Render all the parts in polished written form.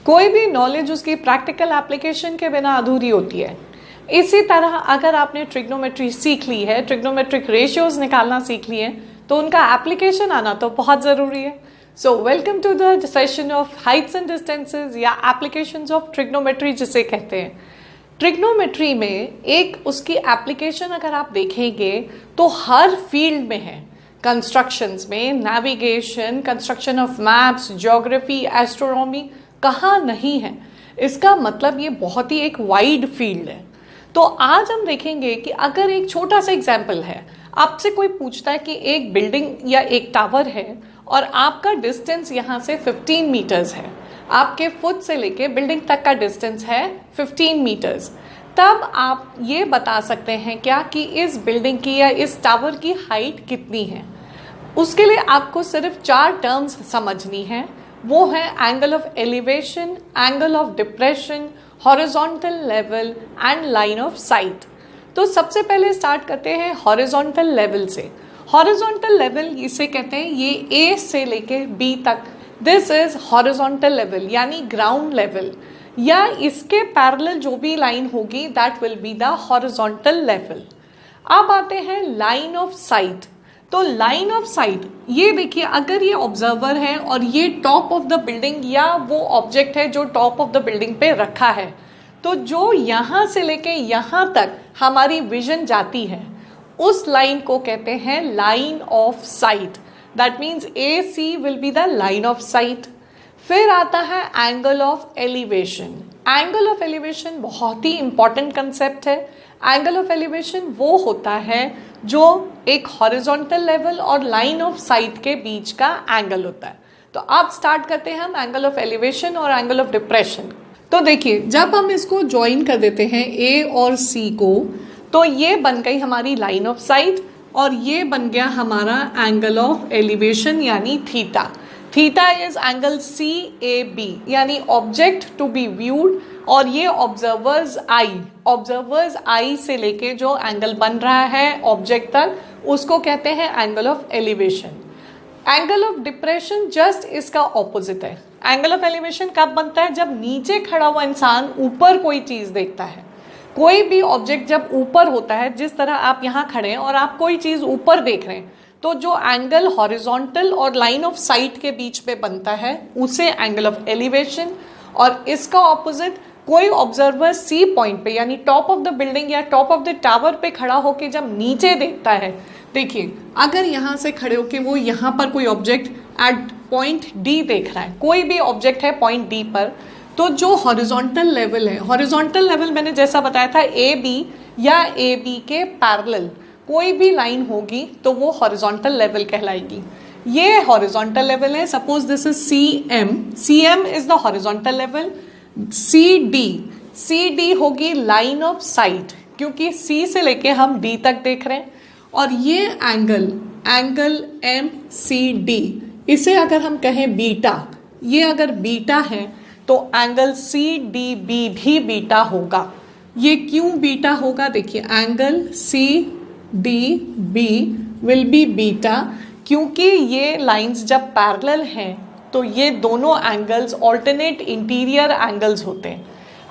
कोई भी नॉलेज उसकी प्रैक्टिकल एप्लीकेशन के बिना अधूरी होती है। इसी तरह अगर आपने ट्रिग्नोमेट्री सीख ली है, ट्रिग्नोमेट्रिक रेशियोज निकालना सीख लिए तो उनका एप्लीकेशन आना तो बहुत ज़रूरी है। So welcome to the session of heights and distances या एप्लीकेशंस ऑफ ट्रिग्नोमेट्री जिसे कहते हैं। ट्रिग्नोमेट्री में एक उसकी एप्लीकेशन अगर आप देखेंगे तो हर फील्ड में है। कंस्ट्रक्शंस में, navigation, construction of maps, geography, astronomy, कहाँ नहीं है। इसका मतलब ये बहुत ही एक वाइड फील्ड है। तो आज हम देखेंगे कि अगर एक छोटा सा एग्जाम्पल है, आपसे कोई पूछता है कि एक बिल्डिंग या एक टावर है और आपका डिस्टेंस यहाँ से 15 मीटर्स है, आपके फुट से लेके बिल्डिंग तक का डिस्टेंस है 15 मीटर्स, तब आप ये बता सकते हैं क्या कि इस बिल्डिंग की या इस टावर की हाइट कितनी है। उसके लिए आपको सिर्फ 4 टर्म्स समझनी है। वो है angle of elevation, angle of depression, horizontal level and line of site. तो सबसे पहले स्टार्ट करते हैं हॉरिजॉन्टल लेवल से। हॉरिजॉन्टल लेवल इसे कहते हैं, ये ए से लेके बी तक, दिस इज हॉरिजॉन्टल लेवल यानी ग्राउंड लेवल, या इसके पैरेलल जो भी लाइन होगी that will be the horizontal level. अब आते हैं लाइन ऑफ साइट। तो लाइन ऑफ साइट, ये देखिए अगर ये ऑब्जर्वर है और ये टॉप ऑफ द बिल्डिंग या वो ऑब्जेक्ट है जो टॉप ऑफ द बिल्डिंग पे रखा है, तो जो यहाँ से लेके यहाँ तक हमारी विजन जाती है उस लाइन को कहते हैं line of sight. That means A C will be the line of sight. फिर आता है angle of elevation. Angle of elevation बहुत ही इंपॉर्टेंट कंसेप्ट है। एंगल ऑफ एलिवेशन वो होता है जो एक हॉरिजॉन्टल लेवल और लाइन ऑफ साइट के बीच का एंगल होता है। तो अब स्टार्ट करते हैं हम एंगल ऑफ एलिवेशन और एंगल ऑफ डिप्रेशन। तो देखिए जब हम इसको ज्वाइन कर देते हैं ए और सी को, तो ये बन गई हमारी लाइन ऑफ साइट और ये बन गया हमारा एंगल ऑफ एलिवेशन यानी theta. Theta is angle C A B यानी ऑब्जेक्ट टू बी व्यूड, और ये ऑब्जर्वर्स आई से लेके जो एंगल बन रहा है ऑब्जेक्ट तक उसको कहते हैं angle of elevation. Angle of depression just इसका ऑपोजिट है। एंगल ऑफ एलिवेशन कब बनता है? जब नीचे खड़ा हुआ इंसान ऊपर कोई चीज देखता है। कोई भी ऑब्जेक्ट जब ऊपर होता है, जिस तरह आप यहाँ खड़े हैं और आप कोई चीज ऊपर देख रहे हैं, तो जो एंगल हॉरिजॉन्टल और लाइन ऑफ साइट के बीच में बनता है उसे एंगल ऑफ एलिवेशन। और इसका ऑपोजिट, कोई ऑब्जर्वर सी पॉइंट पे यानी टॉप ऑफ द बिल्डिंग या टॉप ऑफ द टावर पे खड़ा होके जब नीचे देखता है, देखिए अगर यहाँ से खड़े होके वो यहाँ पर कोई ऑब्जेक्ट एट पॉइंट डी देख रहा है, कोई भी ऑब्जेक्ट है पॉइंट डी पर, तो जो हॉरिजॉन्टल लेवल है, हॉरिजॉन्टल लेवल मैंने जैसा बताया था ए बी या ए बी के पैरेलल कोई भी लाइन होगी तो वो हॉरिजॉन्टल लेवल कहलाएगी। ये हॉरिजॉन्टल लेवल है। Suppose this is C M is the horizontal level. C D होगी लाइन ऑफ साइट, क्योंकि सी से लेके हम डी तक देख रहे हैं। और ये एंगल एम सी डी, इसे अगर हम कहें बीटा, ये अगर बीटा है तो एंगल सी डी बी भी बीटा होगा। ये क्यों बीटा होगा? देखिए angle C D B will be beta, क्योंकि ये लाइंस जब पैरेलल हैं तो ये दोनों एंगल्स ऑल्टरनेट इंटीरियर एंगल्स होते हैं।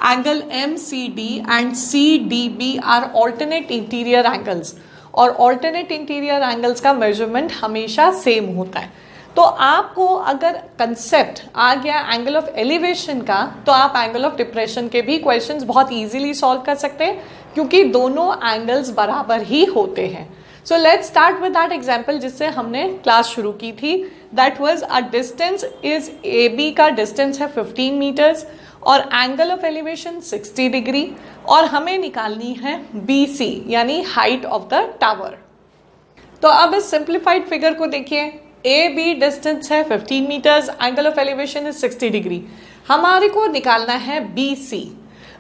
Angle M C D and C D B are alternate interior angles, और ऑल्टरनेट इंटीरियर एंगल्स का मेजरमेंट हमेशा सेम होता है। तो आपको अगर कंसेप्ट आ गया एंगल ऑफ एलिवेशन का, तो आप एंगल ऑफ डिप्रेशन के भी क्वेश्चंस बहुत इजीली सॉल्व कर सकते हैं, क्योंकि दोनों एंगल्स बराबर ही होते हैं। So let's start with that example जिससे हमने क्लास शुरू की थी। That was a distance is A B का डिस्टेंस है 15 मीटर्स और एंगल ऑफ एलिवेशन 60 डिग्री, और हमें निकालनी है बी सी यानी हाइट ऑफ द टावर। तो अब इस सिंप्लीफाइड फिगर को देखिए, ए बी डिस्टेंस है 15 meters, angle of elevation is 60 degree. हमारे को निकालना है बी सी।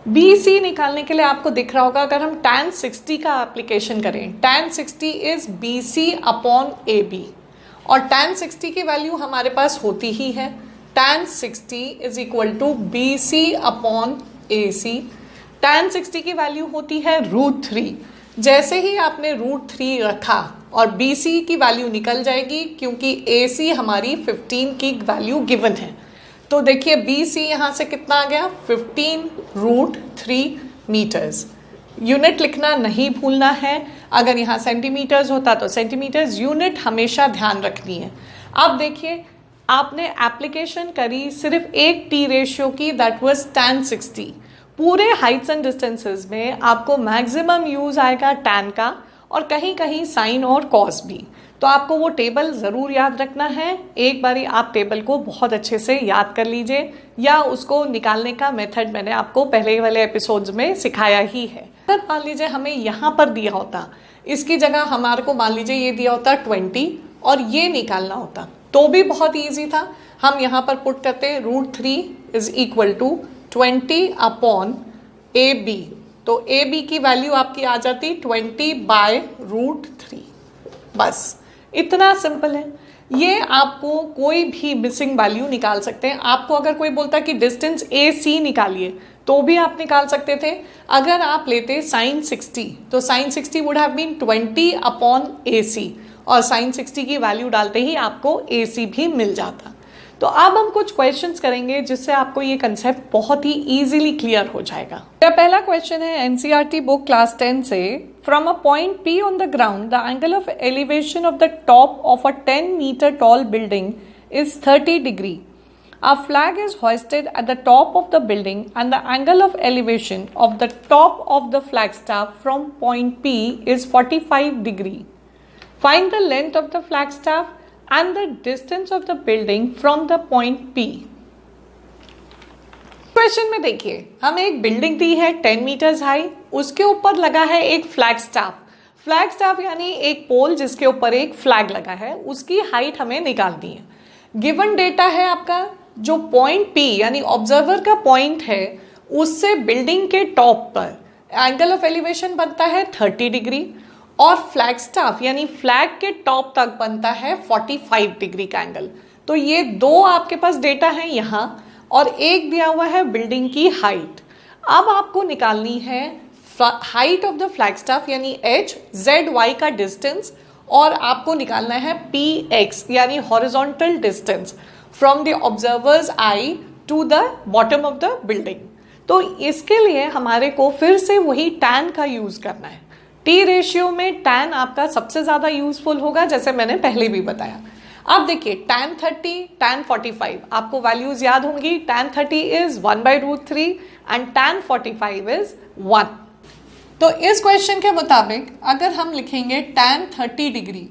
बी सी निकालने के लिए आपको दिख रहा होगा, अगर हम tan 60 का एप्लीकेशन करें, tan 60 is B C upon A B, और tan 60 की वैल्यू हमारे पास होती ही है, tan 60 is equal to B C upon A C. tan 60 की वैल्यू होती है √3। जैसे ही आपने √3 रखा और बी सी की वैल्यू निकल जाएगी, क्योंकि ए सी हमारी 15 की वैल्यू गिवन है। तो देखिए BC यहाँ से कितना आ गया 15√3 मीटर्स। यूनिट लिखना नहीं भूलना है, अगर यहाँ सेंटीमीटर्स होता तो सेंटीमीटर्स, यूनिट हमेशा ध्यान रखनी है। अब देखिए आपने एप्लीकेशन करी सिर्फ एक टी रेशियो की, दैट वाज tan 60। पूरे हाइट्स एंड डिस्टेंसेस में आपको मैक्सिमम यूज आएगा tan का, और कहीं कहीं साइन और कॉस भी। तो आपको वो टेबल ज़रूर याद रखना है। एक बारी आप टेबल को बहुत अच्छे से याद कर लीजिए, या उसको निकालने का मेथड मैंने आपको पहले वाले एपिसोड्स में सिखाया ही है। अगर मान लीजिए हमें यहाँ पर दिया होता, इसकी जगह हमारे को मान लीजिए ये दिया होता 20 और ये निकालना होता, तो भी बहुत ईजी था। हम यहाँ पर पुट करते √3 इज इक्वल टू 20/AB। तो AB की वैल्यू आपकी आ जाती 20/√3। बस इतना सिंपल है। ये आपको कोई भी मिसिंग वैल्यू निकाल सकते हैं। आपको अगर कोई बोलता कि डिस्टेंस AC निकालिए तो भी आप निकाल सकते थे। अगर आप लेते sin 60 तो sin 60 would have been 20/AC, और sin 60 की वैल्यू डालते ही आपको AC भी मिल जाता। तो अब हम कुछ क्वेश्चंस करेंगे जिससे आपको ये कंसेप्ट बहुत ही इजीली क्लियर हो जाएगा। मेरा पहला क्वेश्चन है एनसीईआरटी बुक क्लास 10 से, from a point P on the ground the angle of elevation of the top of a 10 meter tall building is 30 degree. A flag is hoisted at the top of the building and the angle of elevation of the top of the flagstaff from point P is 45 degree. Find the length of the flagstaff and the distance of the building from the point P. Question में देखिए हमें एक building दी है 10 metres high, उसके ऊपर लगा है एक फ्लैग स्टाफ। फ्लैग स्टाफ यानी एक पोल जिसके ऊपर एक फ्लैग लगा है, उसकी हाइट हमें निकालनी है। गिवन डेटा है आपका जो पॉइंट P यानी ऑब्जर्वर का पॉइंट है उससे बिल्डिंग के टॉप पर एंगल ऑफ एलिवेशन बनता है 30 डिग्री, और फ्लैग स्टाफ यानी फ्लैग के टॉप तक बनता है 45 डिग्री का एंगल। तो ये दो आपके पास डेटा है यहाँ, और एक दिया हुआ है बिल्डिंग की हाइट। अब आपको निकालनी है height of the flag staff यानी H, ZY का डिस्टेंस, और आपको निकालना है PX यानी horizontal distance from the observer's eye to the bottom of the building. तो इसके लिए हमारे को फिर से वही tan का यूज करना है। टी रेशियो में tan आपका सबसे ज्यादा यूजफुल होगा, जैसे मैंने पहले भी बताया। अब देखिए tan 30, tan 45 आपको वैल्यूज याद होंगी। tan 30 is 1/√3 and tan 45 is 1। तो इस क्वेश्चन के मुताबिक अगर हम लिखेंगे tan 30 डिग्री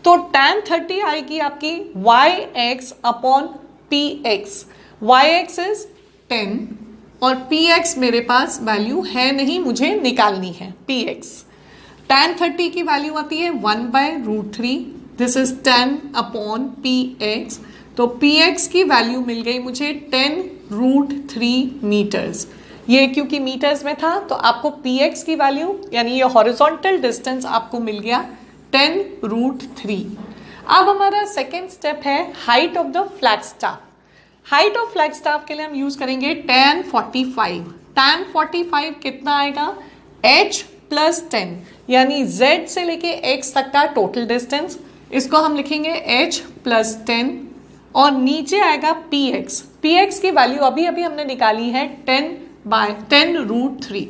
तो tan 30 आएगी आपकी YX/PX। YX इज 10 और PX मेरे पास वैल्यू है नहीं, मुझे निकालनी है PX। tan 30 की वैल्यू आती है 1/√3, दिस इज 10/PX। तो PX की वैल्यू मिल गई मुझे 10√3 मीटर्स। ये क्योंकि मीटर्स में था तो आपको PX की वैल्यू यानी ये हॉरिजॉन्टल डिस्टेंस आपको मिल गया 10√3। अब हमारा सेकेंड स्टेप है height of the flag staff. Height of flag staff के लिए हम यूज करेंगे tan 45। tan 45 कितना आएगा H + 10 यानी Z से लेके X तक का टोटल डिस्टेंस, इसको हम लिखेंगे H + 10, और नीचे आएगा PX। PX की वैल्यू अभी अभी हमने निकाली है 10/10√3,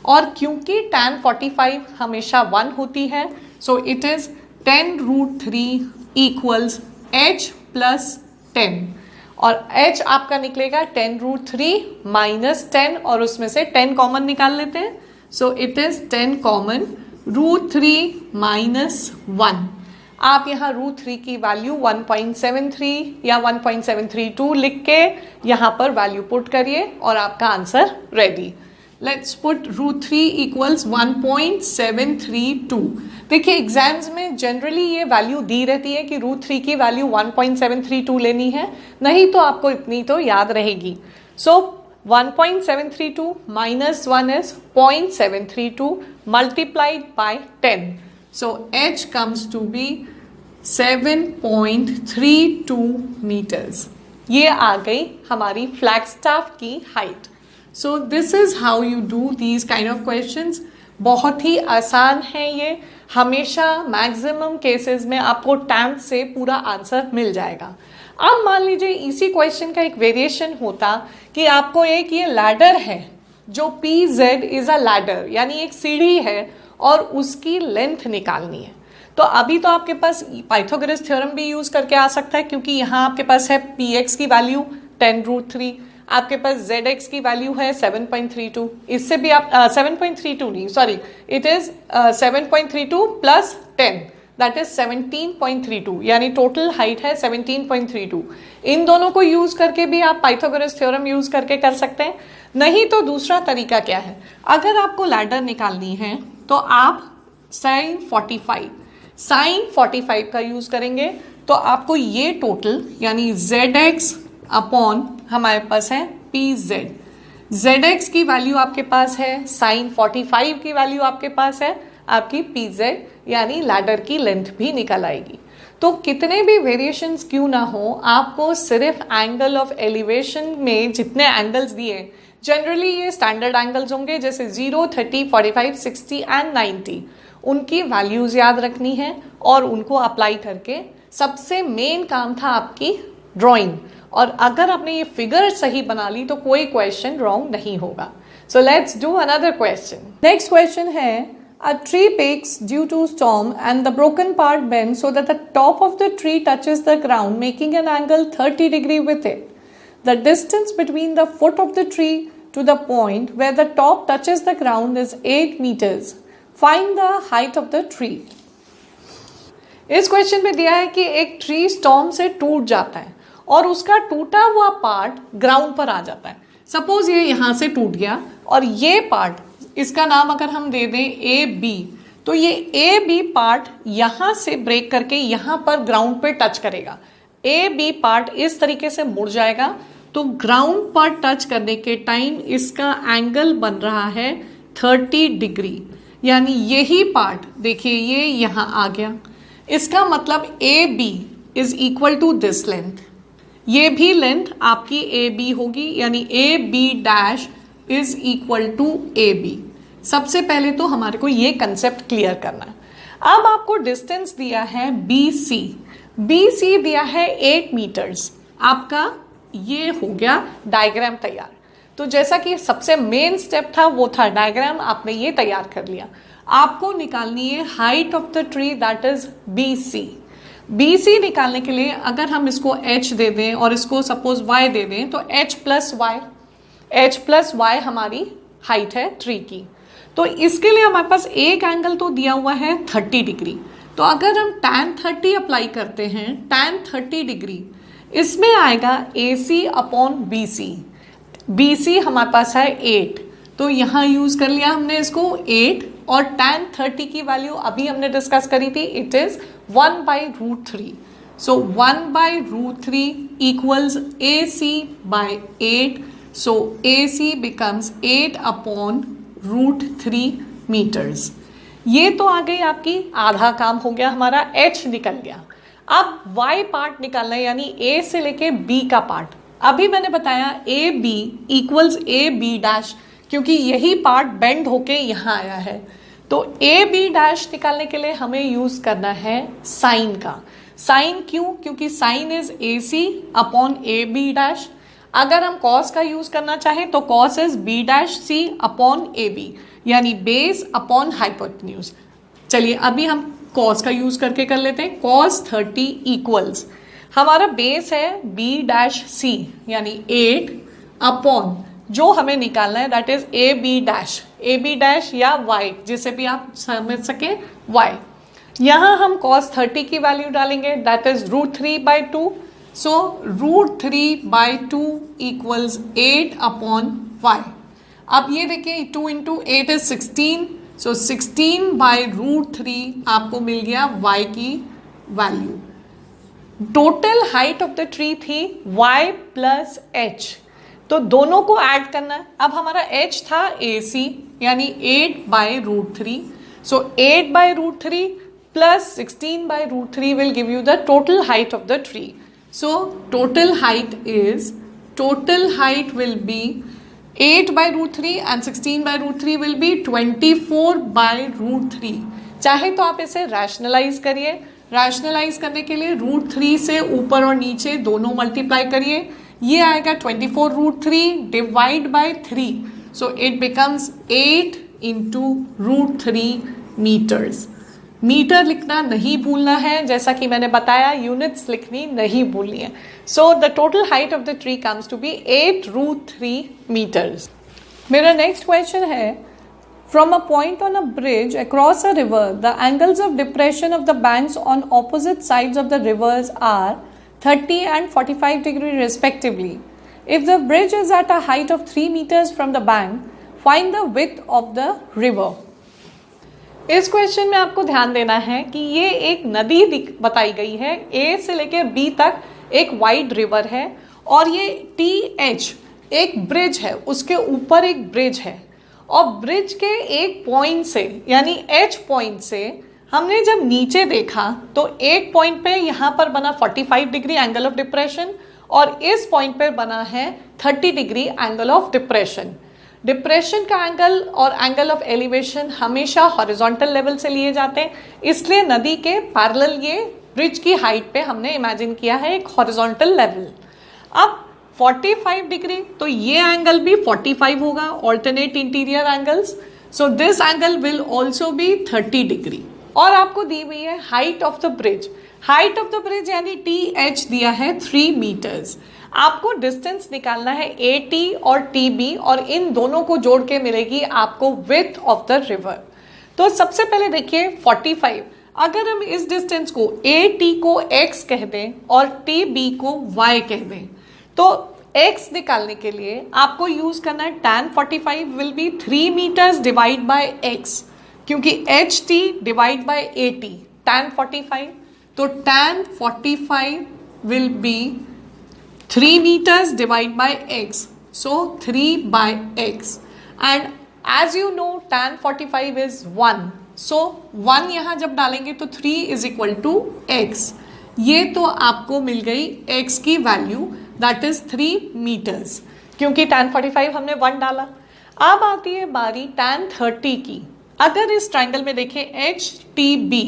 और क्योंकि tan 45 हमेशा 1 होती है so it is 10√3 equals H + 10, और H आपका निकलेगा 10√3 - 10, और उसमें से 10 कॉमन निकाल लेते हैं। So it is 10 common √3 - 1। आप यहाँ √3 की वैल्यू 1.73 या 1.732 लिख के यहाँ पर वैल्यू पुट करिए और आपका answer ready. Let's put √3 equals 1.732। देखिए एग्जाम्स में जनरली ये वैल्यू दी रहती है कि √3 की वैल्यू 1.732 लेनी है, नहीं तो आपको इतनी तो याद रहेगी। सो 1.732 - 1 is 0.732 multiplied by 10. So H comes to be 7.32 meters. ये आ गई हमारी फ्लैग स्टाफ की height. So this is how you do these kind of questions. बहुत ही आसान है ये, हमेशा मैक्सिमम केसेस में आपको tan से पूरा आंसर मिल जाएगा। अब मान लीजिए इसी क्वेश्चन का एक वेरिएशन होता कि आपको एक ये लैडर है जो P Z is a ladder, यानी एक सीढ़ी है और उसकी लेंथ निकालनी है। तो अभी तो आपके पास पाइथागोरस थ्योरम भी यूज करके आ सकता है, क्योंकि यहाँ आपके पास है पी एक्स की वैल्यू 10√3, आपके पास जेड एक्स की वैल्यू है 7.32, इससे भी आप 7.32 नहीं, sorry, it is 7.32 plus 10, that is 17.32, यानी टोटल हाइट है 17.32। इन दोनों को यूज करके भी आप पाइथागोरस थ्योरम यूज करके कर सकते हैं। नहीं तो दूसरा तरीका क्या है, अगर आपको लैडर निकालनी है तो आप sin 45 का यूज करेंगे, तो आपको ये टोटल यानी zx अपॉन हमारे पास है pz, zx की वैल्यू आपके पास है, sin 45 की वैल्यू आपके पास है, आपकी pz यानी लैडर की लेंथ भी निकल आएगी। तो कितने भी वेरिएशंस क्यों ना हो, आपको सिर्फ एंगल ऑफ एलिवेशन में जितने एंगल्स दिए, जनरली ये स्टैंडर्ड एंगल्स होंगे, जैसे 0, 30, 45, 60 एंड 90, उनकी वैल्यूज याद रखनी है और उनको अप्लाई करके, सबसे मेन काम था आपकी ड्राइंग, और अगर आपने ये फिगर सही बना ली तो कोई क्वेश्चन रॉन्ग नहीं होगा। So let's do another question. Next question है, a tree breaks due to storm and the broken part bends so that the top of the tree touches the ground, making an angle 30 degrees with it. The distance between the foot of the tree to the point where the top touches the ground is 8 meters. Find the height of the tree. इस question में दिया है कि एक tree storm से टूट जाता है और उसका टूटा हुआ पार्ट ग्राउंड पर आ जाता है। सपोज ये यहां से टूट गया और ये पार्ट, इसका नाम अगर हम दे दें ए बी, तो ये ए बी पार्ट यहां से ब्रेक करके यहां पर ग्राउंड पे टच करेगा। ए बी पार्ट इस तरीके से मुड़ जाएगा, तो ग्राउंड पर टच करने के टाइम इसका एंगल बन रहा है 30 डिग्री, यानी यही पार्ट देखिए ये यहां आ गया। इसका मतलब A B is equal to this length, ये भी लेंथ आपकी ए बी होगी, यानी A B dash is equal to A B. सबसे पहले तो हमारे को ये कंसेप्ट क्लियर करना है। अब आपको डिस्टेंस दिया है बी सी, बी सी दिया है 8 मीटर्स, आपका ये हो गया डायग्राम तैयार। तो जैसा कि सबसे मेन स्टेप था वो था डायग्राम, आपने ये तैयार कर लिया। आपको निकालनी है height of the tree, that is B C. B C निकालने के लिए अगर हम इसको h दे दें और इसको सपोज y दे दें, तो h प्लस y हमारी हाइट है ट्री की। तो इसके लिए हमारे पास एक एंगल तो दिया हुआ है 30 डिग्री, तो अगर हम tan 30 अप्लाई करते हैं, tan 30 डिग्री, इसमें आएगा AC अपॉन BC। BC हमारे पास है 8, तो यहाँ यूज कर लिया हमने इसको 8, और tan 30 की वैल्यू अभी हमने डिस्कस करी थी, it is 1/√3। So 1/√3 equals AC by 8, so AC becomes 8 upon √3 meters। ये तो आ गई आपकी, आधा काम हो गया हमारा, H निकल गया। अब Y पार्ट निकालना है, यानी A से लेके B का पार्ट। अभी मैंने बताया AB इक्वल्स AB डैश, क्योंकि यही पार्ट बेंड होके यहाँ आया है। तो AB डैश निकालने के लिए हमें यूज करना है साइन का। साइन क्यों? क्योंकि sine is AC upon AB dash. अगर हम कॉस का यूज करना चाहें तो cos is B dash C upon AB, यानी बेस अपॉन हाइपोटेन्यूज। चलिए अभी हम कॉस का यूज करके कर लेते हैं। कॉस 30 इक्वल्स, हमारा बेस है B डैश C, यानी 8 अपॉन जो हमें निकालना है दैट इज AB डैश या Y, जिसे भी आप समझ सके Y। यहां हम cos 30 की वैल्यू डालेंगे, that is √3/2। So √3/2 equals 8 upon Y। अब ये देखिए 2 into 8 इज 16, सो 16/√3 आपको मिल गया Y की value. Total height of the tree थी Y प्लस H, तो दोनों को ऐड करना है। अब हमारा H था AC, यानी 8/√3, सो 8/√3 plus 16/√3 will give you the total height of the tree. So total height will be 8/√3 and 16/√3 will be 24/√3। चाहे तो आप इसे रैशनलाइज करिए, रैशनलाइज करने के लिए √3 से ऊपर और नीचे दोनों मल्टीप्लाई करिए, ये आएगा 24√3 divide by 3, so it becomes 8 into √3 metres. Metre लिखना नहीं भूलना है, जैसा कि मैंने बताया यूनिट्स लिखनी नहीं भूलनी है। So the total height of the tree comes to be 8√3 metres. मेरा नेक्स्ट क्वेश्चन है, from a point on a bridge across a river the angles of depression of the banks on opposite sides of the rivers are 30 and 45 degree respectively. If the bridge is at a height of 3 meters from the bank, find the width of the river. इस question में आपको ध्यान देना है कि ये एक नदी बताई गई है, ए से लेकर बी तक एक वाइड रिवर है और ये TH एक ब्रिज है, उसके ऊपर एक ब्रिज है और ब्रिज के एक पॉइंट से यानी H पॉइंट से हमने जब नीचे देखा तो एक पॉइंट पे यहाँ पर बना 45 डिग्री एंगल ऑफ डिप्रेशन और इस पॉइंट पे बना है 30 degree angle of depression. Depression का एंगल और एंगल ऑफ एलिवेशन हमेशा हॉरिजॉन्टल लेवल से लिए जाते हैं, इसलिए नदी के पैरेलल ये ब्रिज की हाइट पे हमने इमेजिन किया है एक हॉरिजॉन्टल लेवल। अब 45 डिग्री तो ये एंगल भी 45 होगा, alternate interior angles, so this angle will also be 30 degree. और आपको दी हुई है height of the bridge, height of the bridge यानी TH दिया है 3 मीटर्स। आपको डिस्टेंस निकालना है AT और TB और इन दोनों को जोड़ के मिलेगी आपको विड्थ ऑफ द रिवर। तो सबसे पहले देखिए 45, अगर हम इस डिस्टेंस को AT को X कह दें और TB को Y कह दें तो X निकालने के लिए आपको यूज करना है tan 45 will be 3 metres divide by X, क्योंकि HT divide by AT tan 45, तो tan 45 will be 3 meters divided by x, so 3 by x, and as you know tan 45 is 1, so 1 यहाँ जब डालेंगे तो 3 is equal to x, ये तो आपको मिल गई x की वैल्यू that is 3 meters, क्योंकि tan 45 हमने 1 डाला। अब आती है बारी tan 30 की। अगर इस ट्राइंगल में देखें HTB,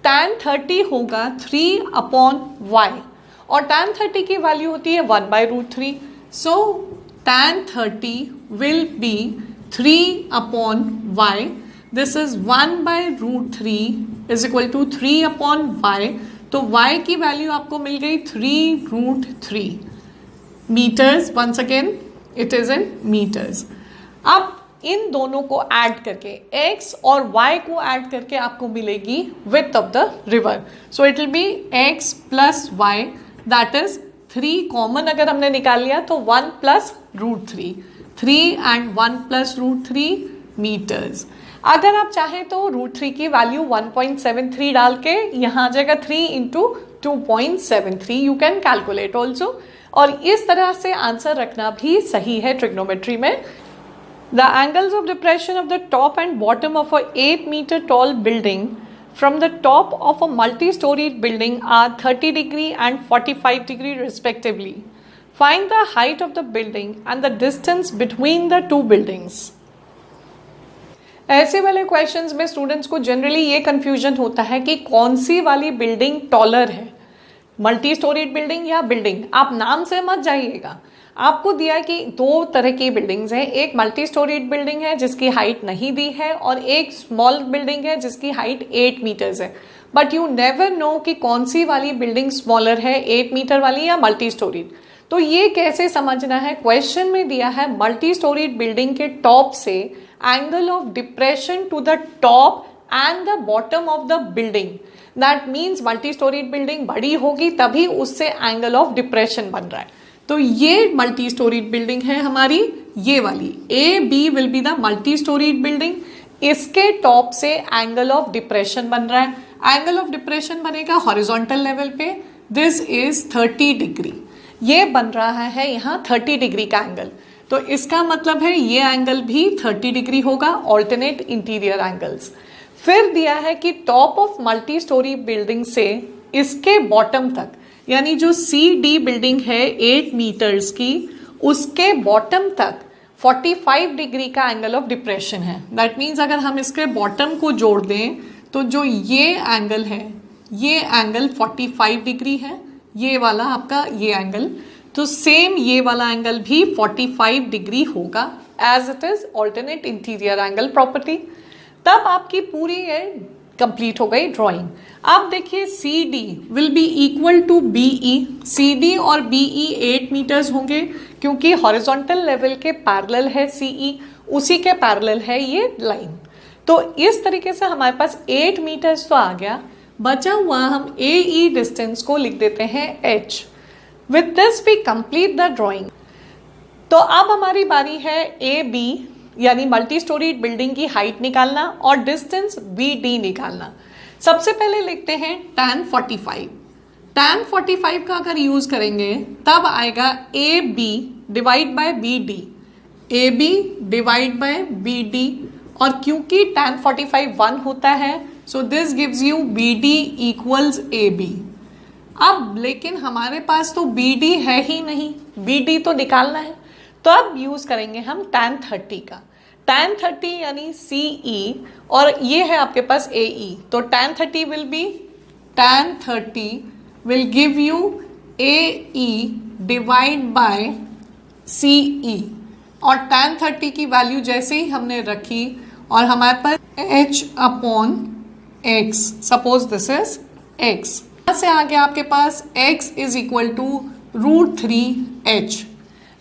tan 30 होगा 3/y और tan 30 की वैल्यू होती है 1/√3, so tan 30 will be 3/y, this is 1/√3 is equal to 3/y, तो y की वैल्यू आपको मिल गई 3√3 metres. Once again it is in metres. अब इन दोनों को ऐड करके x और y को ऐड करके आपको मिलेगी width of the river, so it will be x plus y, that is 3 common अगर हमने निकाल लिया तो 1 प्लस √3, 3 and 1 प्लस √3 मीटर्स। अगर आप चाहें तो √3 की वैल्यू 1.73 डाल के यहाँ आ जाएगा 3 into 2.73, you can calculate also, और इस तरह से आंसर रखना भी सही है ट्रिग्नोमेट्री में। The angles of depression of the top and bottom of a 8 metre tall building from the top of a multi-storied building are 30 degree and 45 degree respectively. Find the height of the building and the distance between the two buildings. ऐसे वाले questions में students को generally ये confusion होता है कि कौन सी वाली बिल्डिंग टॉलर है, मल्टी स्टोरीड बिल्डिंग या बिल्डिंग। आप नाम से मत जाइएगा, आपको दिया कि 2 तरह की बिल्डिंग्स हैं, एक मल्टी स्टोरीड बिल्डिंग है जिसकी हाइट नहीं दी है और एक स्मॉल बिल्डिंग है जिसकी हाइट 8 मीटर्स है, बट यू नेवर नो कि कौन सी वाली बिल्डिंग स्मॉलर है, 8 मीटर वाली या मल्टी स्टोरीड। तो ये कैसे समझना है, क्वेश्चन में दिया है मल्टी स्टोरीड बिल्डिंग के टॉप से angle of depression to the top and the bottom of the building, that means multi storeyed building बड़ी होगी तभी उससे एंगल ऑफ डिप्रेशन बन रहा है। तो ये मल्टी स्टोरीड बिल्डिंग है हमारी, ये वाली AB will be the multi storeyed building, इसके टॉप से एंगल ऑफ डिप्रेशन बन रहा है, एंगल ऑफ डिप्रेशन बनेगा हॉरिजॉन्टल लेवल पे, दिस इज 30 डिग्री, ये बन रहा है यहाँ 30 डिग्री का एंगल, तो इसका मतलब है ये एंगल भी 30 डिग्री होगा, ऑल्टरनेट इंटीरियर एंगल्स। फिर दिया है कि top of multi storey building से इसके बॉटम तक, यानी जो CD बिल्डिंग है 8 मीटर्स की, उसके बॉटम तक 45 डिग्री का एंगल ऑफ डिप्रेशन है। दैट मीन्स अगर हम इसके बॉटम को जोड़ दें तो जो ये एंगल है ये एंगल 45 डिग्री है, ये वाला आपका ये एंगल, तो सेम ये वाला एंगल भी 45 डिग्री होगा as it is alternate interior angle property. तब आपकी पूरी ये कंप्लीट हो गई ड्राइंग। अब देखिए C D will be equal to BE. C D और बीई 8 मीटर्स होंगे क्योंकि हॉरिजॉन्टल लेवल के पैरेलल है सीई, उसी के पैरेलल है ये लाइन। तो इस तरीके से हमारे पास 8 मीटर्स तो आ गया, बचा हुआ हम AE डिस्टेंस को लिख देते हैं h। With this we complete the drawing. तो अब हमारी बारी है AB यानी मल्टी स्टोरी बिल्डिंग की हाइट निकालना और डिस्टेंस BD निकालना। सबसे पहले लिखते हैं tan 45। tan 45 का अगर यूज करेंगे तब आएगा AB divide by BD, AB divide by BD, और क्योंकि tan 45 1 होता है so this gives you BD equals AB। अब लेकिन हमारे पास तो BD है ही नहीं, BD तो निकालना है, तो अब यूज करेंगे हम tan 30 का। tan 30 यानी CE और ये है आपके पास AE, तो tan 30 will give you AE divide by CE, और tan 30 की वैल्यू जैसे ही हमने रखी और हमारे पास h upon x, suppose this is x, से आगे आपके पास x is equal to √3h।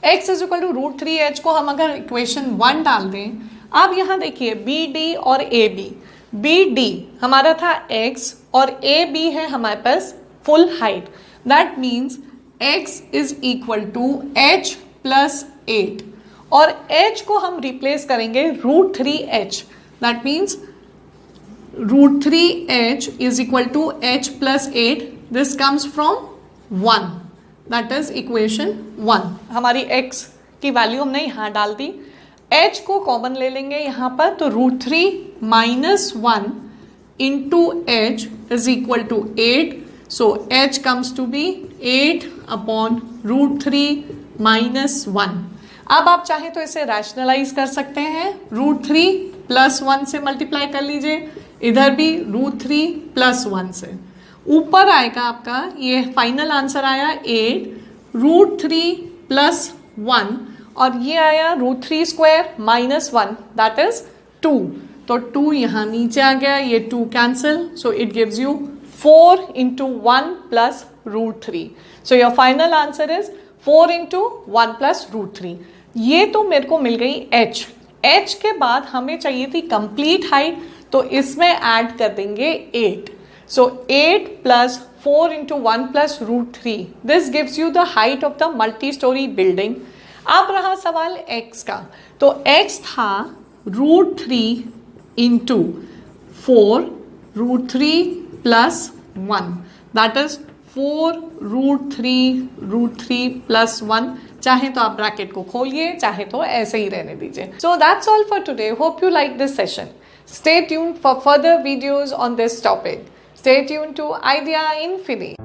x is equal to √3h को हम अगर इक्वेशन 1 डाल दें, अब यहां देखिए BD और AB, BD हमारा था x और AB है हमारे पास full height, that means x is equal to h plus 8, और h को हम रिप्लेस करेंगे √3h, that means √3h is equal to h plus 8. This comes from 1. That is equation 1. हमारी x की वैल्यू हमने यहाँ डाल दी, h को कॉमन ले लेंगे यहाँ पर, तो √3 minus 1 into h is equal to 8. So h comes to be 8 upon √3 minus 1. अब आप चाहे तो इसे रैशनलाइज कर सकते हैं, √3 प्लस 1 से मल्टीप्लाई कर लीजिए, इधर भी √3 प्लस 1 से, ऊपर आएगा आपका ये फाइनल आंसर आया 8 √3 प्लस 1, और ये आया √3 स्क्वायर माइनस 1 दैट इज 2, तो 2 यहाँ नीचे आ गया, ये 2 cancel, so it gives you 4 into 1 plus √3. So your final answer is 4 into 1 plus √3. ये तो मेरे को मिल गई h के बाद हमें चाहिए थी कंप्लीट हाइट, तो इसमें ऐड कर देंगे 8. So 8 plus 4 into 1 plus √3. This gives you the height of the multi-story building. अब रहा सवाल x का, तो x था √3 into 4 √3 plus 1, that is 4 √3 plus 1. चाहे तो आप ब्रैकेट को खोलिए, चाहे तो ऐसे ही रहने दीजिए. So that's all for today. Hope you like this session. Stay tuned for further videos on this topic. Stay tuned to Idea Infini.